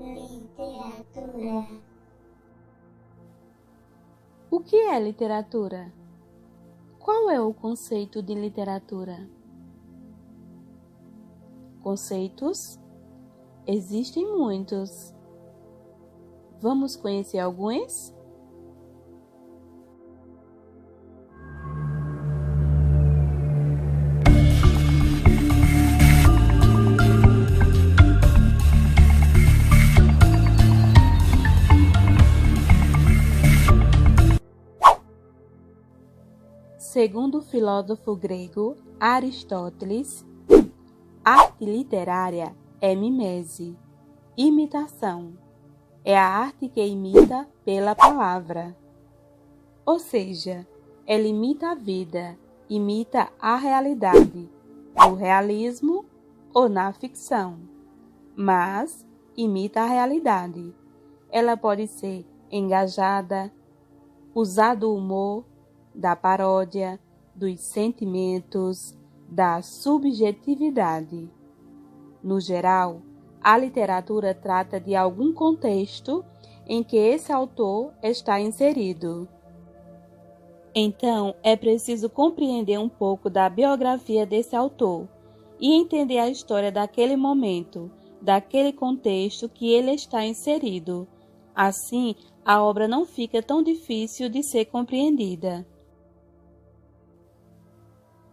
Literatura. O que é literatura? Qual é o conceito de literatura? Conceitos? Existem muitos. Vamos conhecer alguns? Segundo o filósofo grego Aristóteles, arte literária é mimese, imitação. É a arte que imita pela palavra. Ou seja, ela imita a vida, imita a realidade, no realismo ou na ficção, mas imita a realidade. Ela pode ser engajada, usar do humor, da paródia, dos sentimentos, da subjetividade. No geral, a literatura trata de algum contexto em que esse autor está inserido. Então, é preciso compreender um pouco da biografia desse autor e entender a história daquele momento, daquele contexto que ele está inserido. Assim, a obra não fica tão difícil de ser compreendida.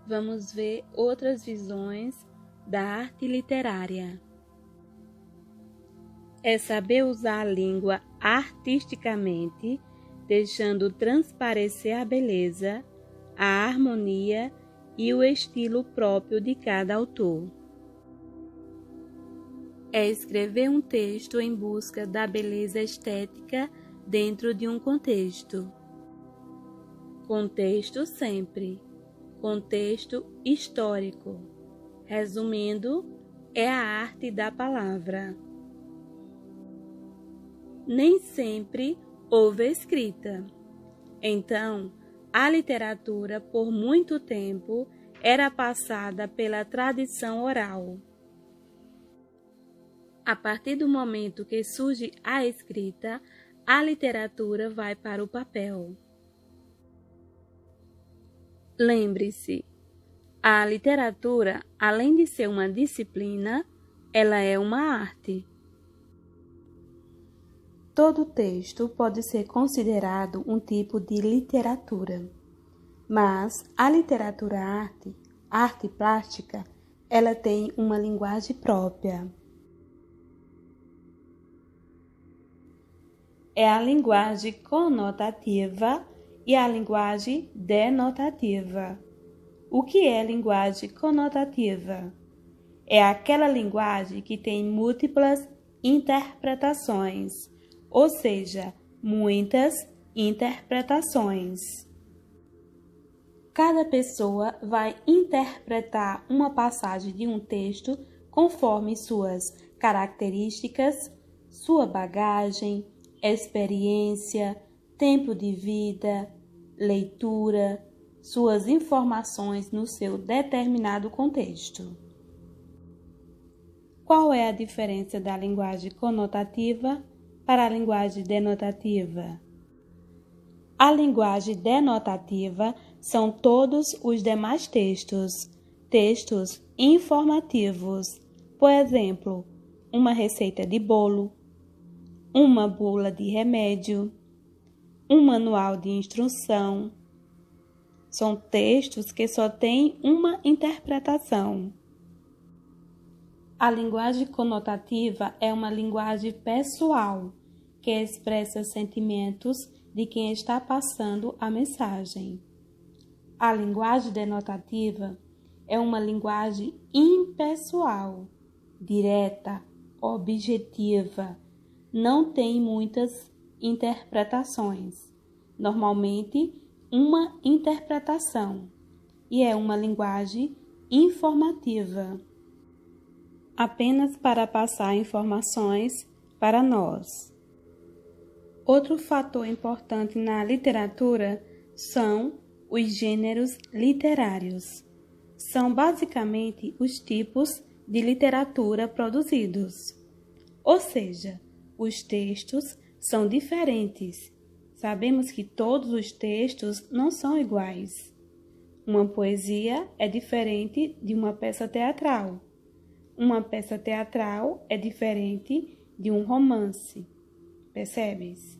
Vamos ver outras visões da arte literária. É saber usar a língua artisticamente, deixando transparecer a beleza, a harmonia e o estilo próprio de cada autor. É escrever um texto em busca da beleza estética dentro de um contexto. Contexto sempre. Contexto histórico. Resumindo, é a arte da palavra. Nem sempre houve escrita. Então, a literatura, por muito tempo, era passada pela tradição oral. A partir do momento que surge a escrita, a literatura vai para o papel. Lembre-se, a literatura, além de ser uma disciplina, ela é uma arte. Todo texto pode ser considerado um tipo de literatura, mas a literatura arte plástica, ela tem uma linguagem própria. É a linguagem conotativa e a linguagem denotativa. O que é linguagem conotativa? É aquela linguagem que tem múltiplas interpretações, ou seja, muitas interpretações. Cada pessoa vai interpretar uma passagem de um texto conforme suas características, sua bagagem, experiência, tempo de vida, leitura, suas informações no seu determinado contexto. Qual é a diferença da linguagem conotativa para a linguagem denotativa? A linguagem denotativa são todos os demais textos informativos. Por exemplo, uma receita de bolo, uma bula de remédio, um manual de instrução. São textos que só têm uma interpretação. A linguagem conotativa é uma linguagem pessoal, que expressa sentimentos de quem está passando a mensagem. A linguagem denotativa é uma linguagem impessoal, direta, objetiva, não tem muitas interpretações, normalmente uma interpretação, e é uma linguagem informativa, apenas para passar informações para nós. Outro fator importante na literatura são os gêneros literários. São basicamente os tipos de literatura produzidos. Ou seja, os textos são diferentes. Sabemos que todos os textos não são iguais. Uma poesia é diferente de uma peça teatral. Uma peça teatral é diferente de um romance. Percebes?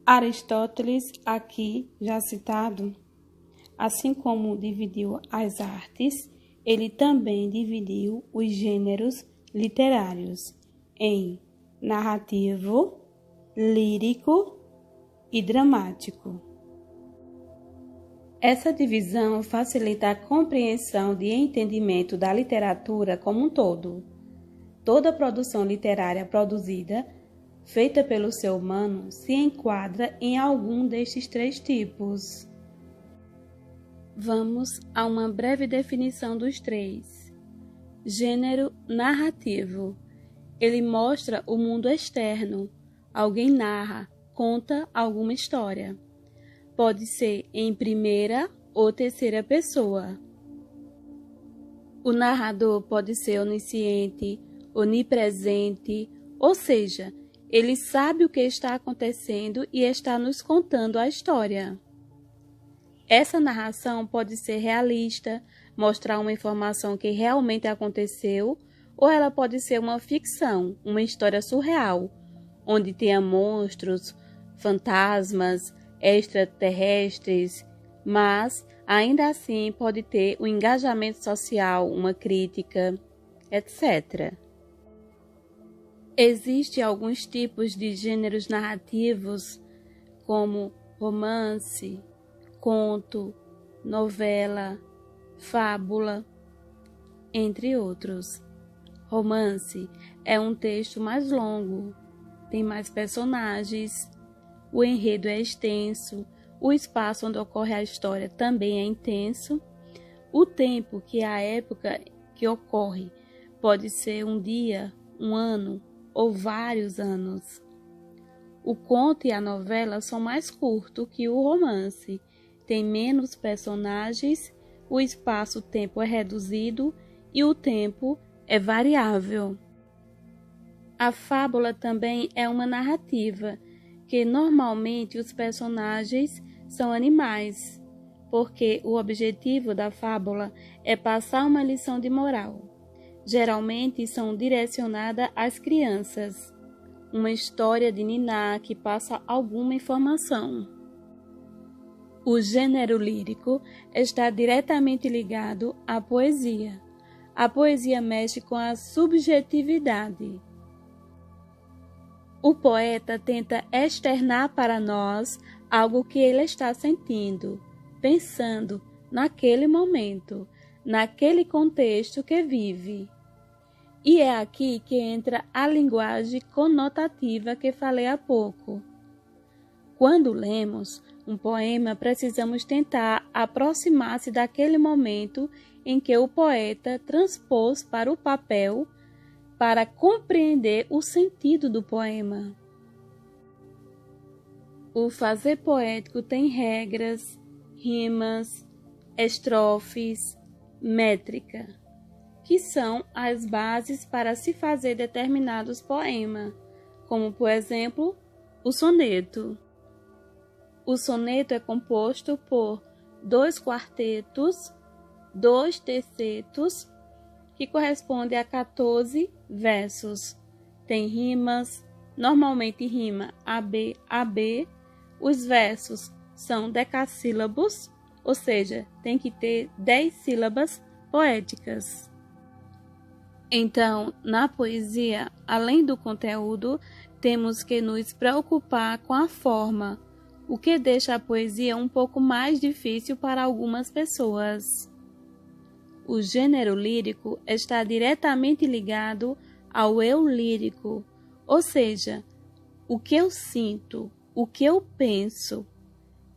Aristóteles, aqui já citado, assim como dividiu as artes, ele também dividiu os gêneros literários em narrativo, lírico e dramático. Essa divisão facilita a compreensão e entendimento da literatura como um todo. Toda produção literária produzida, feita pelo ser humano, se enquadra em algum destes três tipos. Vamos a uma breve definição dos três. Gênero narrativo. Ele mostra o mundo externo. Alguém narra, conta alguma história. Pode ser em primeira ou terceira pessoa. O narrador pode ser onisciente, onipresente, ou seja, ele sabe o que está acontecendo e está nos contando a história. Essa narração pode ser realista, mostrar uma informação que realmente aconteceu, ou ela pode ser uma ficção, uma história surreal, onde tenha monstros, fantasmas, extraterrestres, mas ainda assim pode ter um engajamento social, uma crítica, etc. Existem alguns tipos de gêneros narrativos, como romance, conto, novela, fábula, entre outros. Romance é um texto mais longo, tem mais personagens, o enredo é extenso, o espaço onde ocorre a história também é intenso, o tempo, que é a época que ocorre, pode ser um dia, um ano ou vários anos. O conto e a novela são mais curtos que o romance, tem menos personagens, o espaço-tempo é reduzido e o tempo é variável. A fábula também é uma narrativa, que normalmente os personagens são animais, porque o objetivo da fábula é passar uma lição de moral. Geralmente são direcionadas às crianças, uma história de niná que passa alguma informação. O gênero lírico está diretamente ligado à poesia. A poesia mexe com a subjetividade. O poeta tenta externar para nós algo que ele está sentindo, pensando naquele momento, naquele contexto que vive. E é aqui que entra a linguagem conotativa que falei há pouco. Quando lemos um poema, precisamos tentar aproximar-se daquele momento em que o poeta transpôs para o papel para compreender o sentido do poema. O fazer poético tem regras, rimas, estrofes, métrica, que são as bases para se fazer determinados poemas, como, por exemplo, o soneto. O soneto é composto por 2 quartetos, 2 tercetos, que corresponde a 14 versos. Tem rimas, normalmente rima AB, AB. Os versos são decassílabos, ou seja, tem que ter 10 sílabas poéticas. Então, na poesia, além do conteúdo, temos que nos preocupar com a forma, o que deixa a poesia um pouco mais difícil para algumas pessoas. O gênero lírico está diretamente ligado ao eu lírico, ou seja, o que eu sinto, o que eu penso,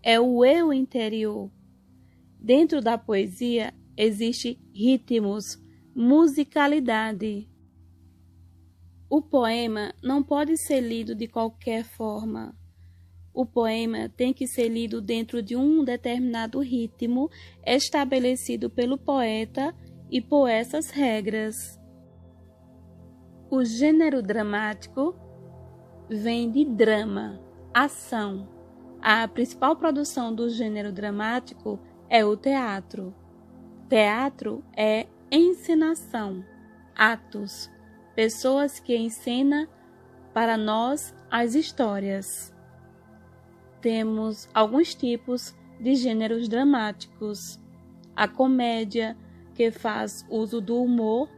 é o eu interior. Dentro da poesia existem ritmos, musicalidade. O poema não pode ser lido de qualquer forma. O poema tem que ser lido dentro de um determinado ritmo estabelecido pelo poeta e por essas regras. O gênero dramático vem de drama, ação. A principal produção do gênero dramático é o teatro. Teatro é encenação, atos, pessoas que encenam para nós as histórias. Temos alguns tipos de gêneros dramáticos: a comédia, que faz uso do humor,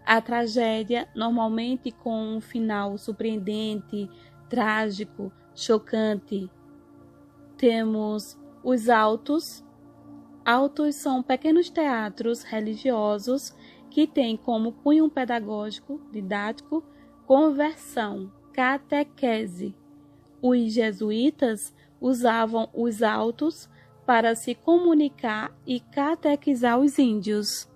a tragédia, normalmente com um final surpreendente, trágico, chocante. Temos os autos. Autos são pequenos teatros religiosos que têm como cunho pedagógico, didático, conversão, catequese. Os jesuítas usavam os autos para se comunicar e catequizar os índios.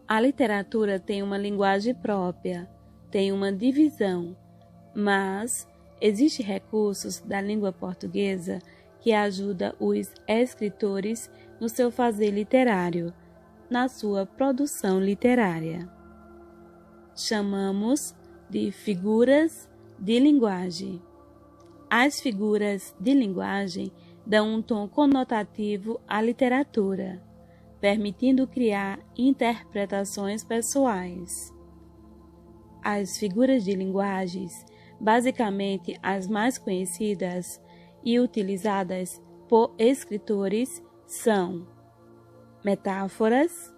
A literatura tem uma linguagem própria, tem uma divisão, mas existem recursos da língua portuguesa que ajudam os escritores no seu fazer literário, na sua produção literária. Chamamos de figuras de linguagem. As figuras de linguagem dão um tom conotativo à literatura, permitindo criar interpretações pessoais. As figuras de linguagens, basicamente as mais conhecidas e utilizadas por escritores, são metáforas.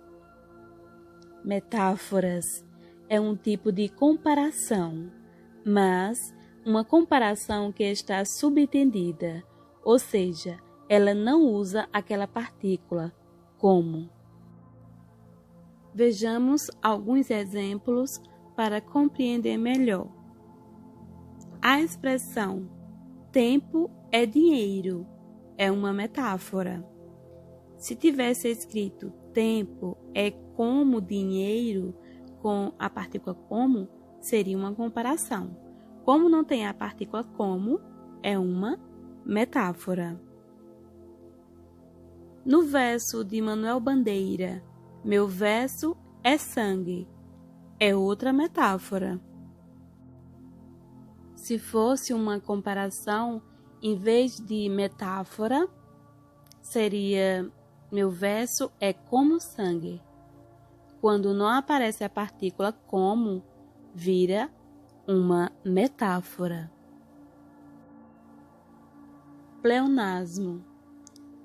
Metáforas é um tipo de comparação, mas uma comparação que está subentendida, ou seja, ela não usa aquela partícula, como. Vejamos alguns exemplos para compreender melhor. A expressão tempo é dinheiro é uma metáfora. Se tivesse escrito tempo é como dinheiro com a partícula como, seria uma comparação. Como não tem a partícula como, é uma metáfora. No verso de Manuel Bandeira, meu verso é sangue, é outra metáfora. Se fosse uma comparação, em vez de metáfora, seria meu verso é como sangue. Quando não aparece a partícula como, vira uma metáfora. Pleonasmo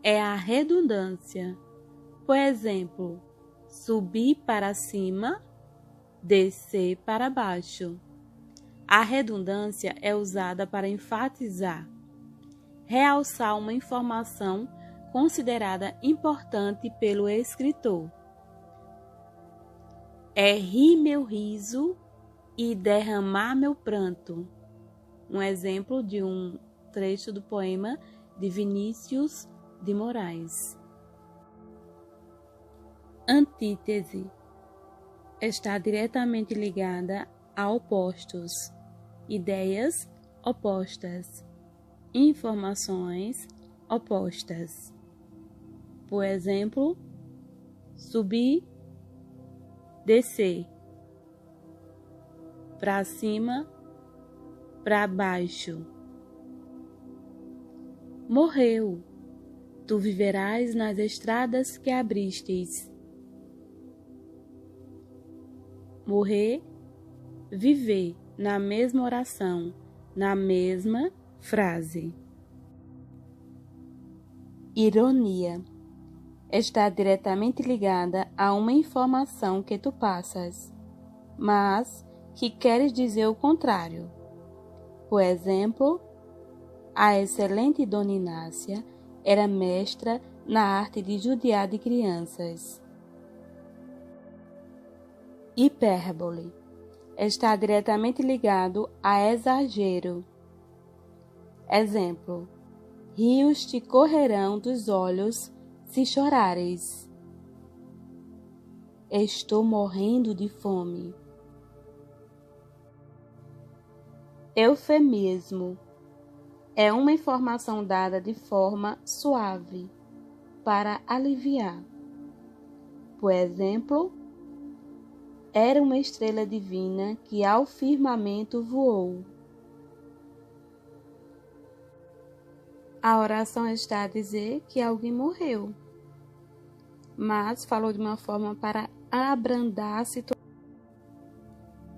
é a redundância. Por exemplo, subir para cima, descer para baixo. A redundância é usada para enfatizar, realçar uma informação considerada importante pelo escritor. É rir meu riso e derramar meu pranto. Um exemplo de um trecho do poema de Vinícius de Moraes. Antítese está diretamente ligada a opostos, ideias opostas, informações opostas. Por exemplo, subir, descer, para cima, para baixo. Morreu, tu viverás nas estradas que abristes. Morrer, viver na mesma oração, na mesma frase. Ironia está diretamente ligada a uma informação que tu passas, mas que queres dizer o contrário. Por exemplo, a excelente Dona Inácia era mestra na arte de judiar de crianças. Hipérbole está diretamente ligado a exagero. Exemplo: rios te correrão dos olhos se chorares. Estou morrendo de fome. Eufemismo é uma informação dada de forma suave para aliviar. Por exemplo, era uma estrela divina que ao firmamento voou. A oração está a dizer que alguém morreu, mas falou de uma forma para abrandar a situação.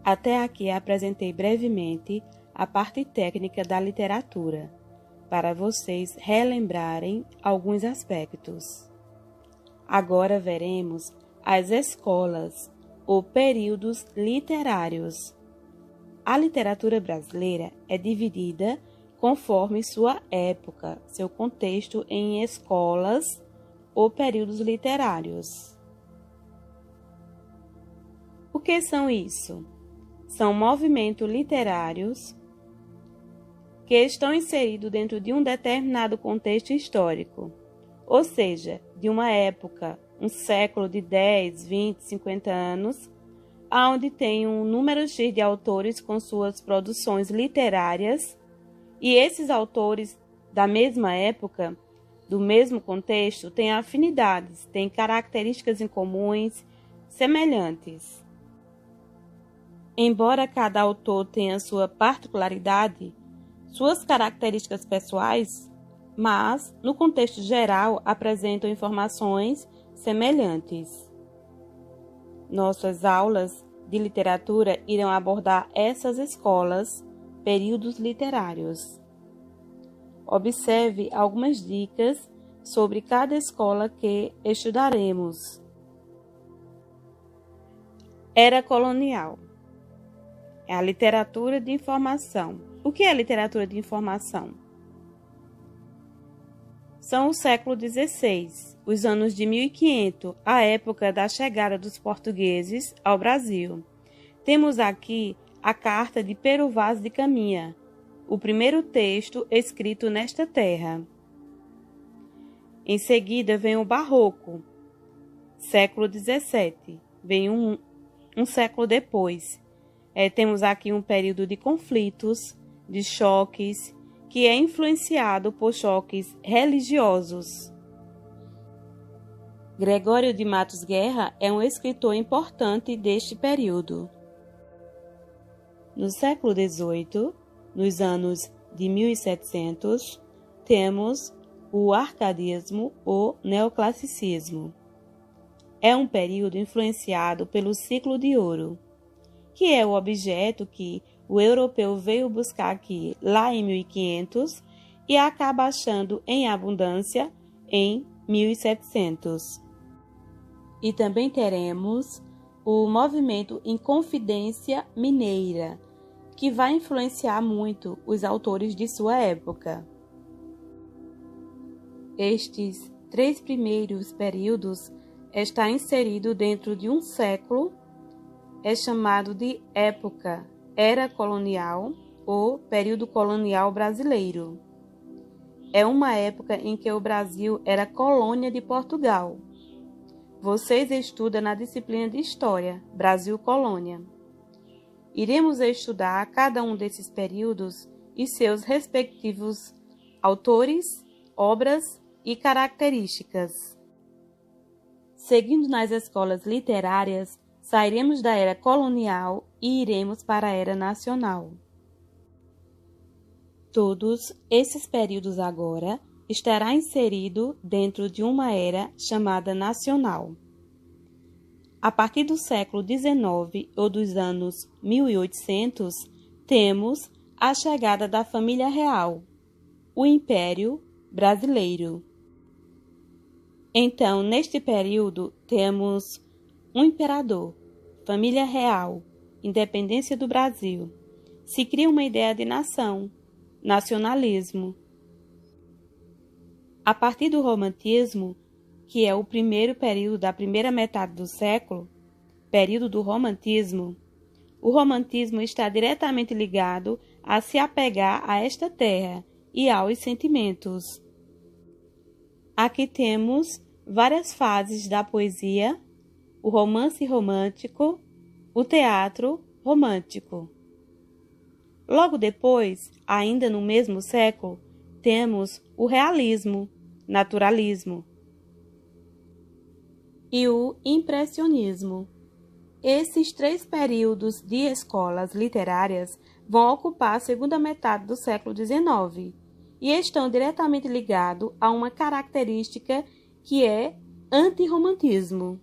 Até aqui apresentei brevemente a parte técnica da literatura, para vocês relembrarem alguns aspectos. Agora veremos as escolas ou períodos literários. A literatura brasileira é dividida conforme sua época, seu contexto em escolas ou períodos literários. O que são isso? São movimentos literários que estão inseridos dentro de um determinado contexto histórico, ou seja, de uma época, um século de 10, 20, 50 anos, onde tem um número X de autores com suas produções literárias, e esses autores da mesma época, do mesmo contexto, têm afinidades, têm características em comuns, semelhantes. Embora cada autor tenha sua particularidade, suas características pessoais, mas, no contexto geral, apresentam informações semelhantes. Nossas aulas de literatura irão abordar essas escolas, períodos literários. Observe algumas dicas sobre cada escola que estudaremos. Era colonial. É a literatura de informação. O que é literatura de informação? São o século XVI, os anos de 1500, a época da chegada dos portugueses ao Brasil. Temos aqui a Carta de Pero Vaz de Caminha, o primeiro texto escrito nesta terra. Em seguida vem o Barroco, século XVII, vem um século depois. Temos aqui um período de conflitos, de choques, que é influenciado por choques religiosos. Gregório de Matos Guerra é um escritor importante deste período. No século XVIII, nos anos de 1700, temos o arcadismo ou neoclassicismo. É um período influenciado pelo ciclo de ouro, que é o objeto que o europeu veio buscar aqui lá em 1500 e acaba achando em abundância em 1700. E também teremos o movimento Inconfidência Mineira, que vai influenciar muito os autores de sua época. Estes 3 primeiros períodos está inserido dentro de um século, é chamado de época, era colonial ou período colonial brasileiro. É uma época em que o Brasil era colônia de Portugal. Vocês estudam na disciplina de História, Brasil Colônia. Iremos estudar cada um desses períodos e seus respectivos autores, obras e características. Seguindo nas escolas literárias, sairemos da era colonial e iremos para a era nacional. Todos esses períodos agora estará inserido dentro de uma era chamada nacional. A partir do século XIX ou dos anos 1800, temos a chegada da família real, o Império Brasileiro. Então, neste período, temos um imperador, família real, independência do Brasil. Se cria uma ideia de nação, nacionalismo. A partir do romantismo, que é o primeiro período da primeira metade do século, período do romantismo, o romantismo está diretamente ligado a se apegar a esta terra e aos sentimentos. Aqui temos várias fases da poesia, o romance romântico, o teatro romântico. Logo depois, ainda no mesmo século, temos o realismo, naturalismo e o impressionismo. Esses 3 períodos de escolas literárias vão ocupar a segunda metade do século XIX e estão diretamente ligados a uma característica que é antirromantismo.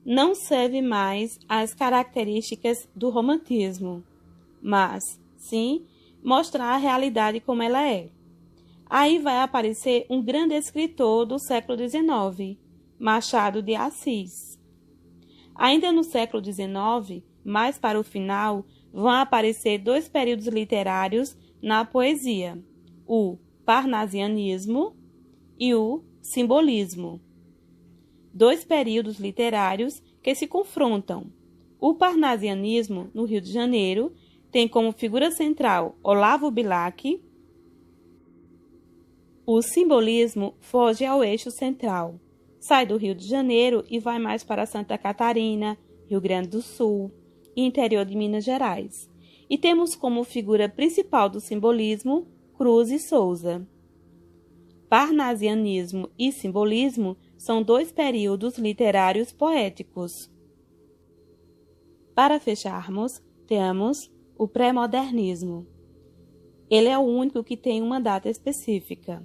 Não serve mais as características do romantismo, mas, sim, mostrar a realidade como ela é. Aí vai aparecer um grande escritor do século XIX, Machado de Assis. Ainda no século XIX, mais para o final, vão aparecer 2 períodos literários na poesia, o parnasianismo e o simbolismo. 2 períodos literários que se confrontam. O parnasianismo, no Rio de Janeiro, tem como figura central Olavo Bilac. O simbolismo foge ao eixo central. Sai do Rio de Janeiro e vai mais para Santa Catarina, Rio Grande do Sul e interior de Minas Gerais. E temos como figura principal do simbolismo Cruz e Souza. Parnasianismo e simbolismo são 2 períodos literários poéticos. Para fecharmos, temos o pré-modernismo. Ele é o único que tem uma data específica.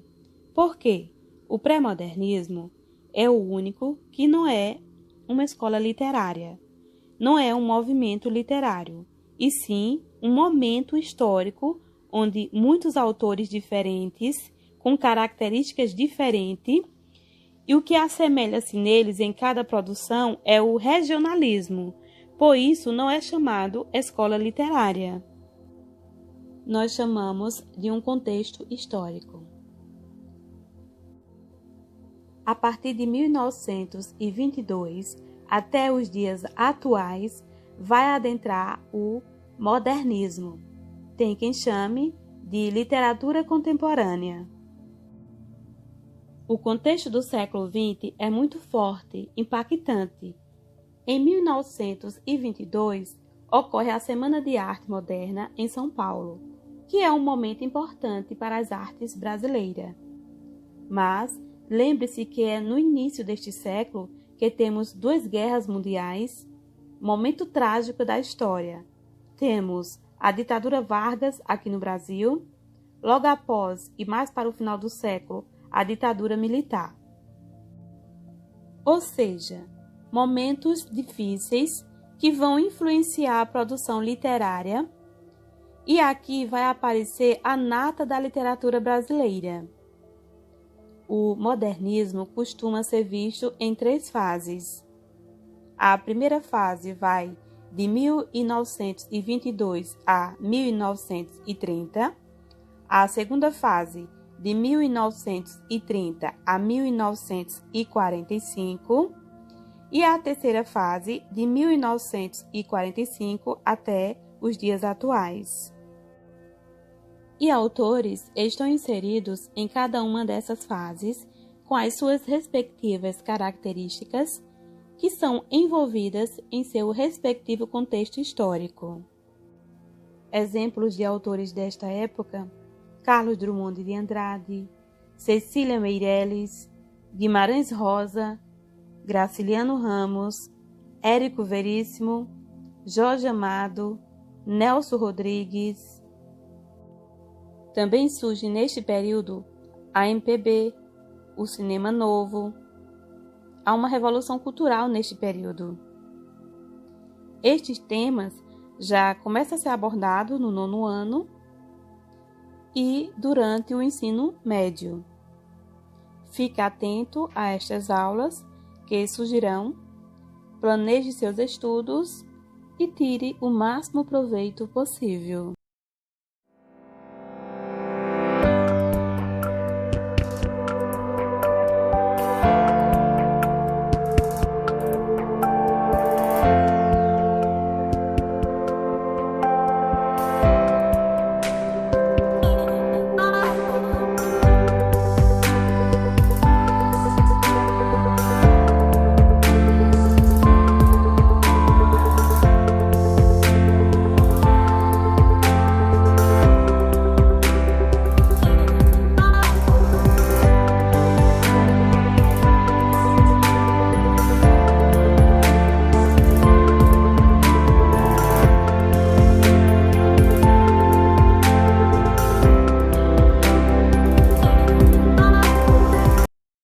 Por quê? O pré-modernismo é o único que não é uma escola literária, não é um movimento literário, e sim um momento histórico onde muitos autores diferentes, com características diferentes, e o que assemelha-se neles em cada produção é o regionalismo, por isso não é chamado escola literária. Nós chamamos de um contexto histórico. A partir de 1922 até os dias atuais, vai adentrar o modernismo. Tem quem chame de literatura contemporânea. O contexto do século XX é muito forte, impactante. Em 1922, ocorre a Semana de Arte Moderna em São Paulo, que é um momento importante para as artes brasileiras. Mas lembre-se que é no início deste século que temos 2 guerras mundiais, momento trágico da história. Temos a ditadura Vargas aqui no Brasil, logo após e mais para o final do século, a ditadura militar. Ou seja, momentos difíceis que vão influenciar a produção literária, e aqui vai aparecer a nata da literatura brasileira. O modernismo costuma ser visto em 3 fases. A primeira fase vai de 1922 a 1930, a segunda fase de 1930 a 1945 e a terceira fase de 1945 até os dias atuais. E autores estão inseridos em cada uma dessas fases com as suas respectivas características que são envolvidas em seu respectivo contexto histórico. Exemplos de autores desta época: Carlos Drummond de Andrade, Cecília Meirelles, Guimarães Rosa, Graciliano Ramos, Érico Veríssimo, Jorge Amado, Nelson Rodrigues. Também surge neste período a MPB, o cinema novo. Há uma revolução cultural neste período. Estes temas já começam a ser abordados no 9º ano e durante o ensino médio. Fique atento a estas aulas que surgirão, planeje seus estudos e tire o máximo proveito possível.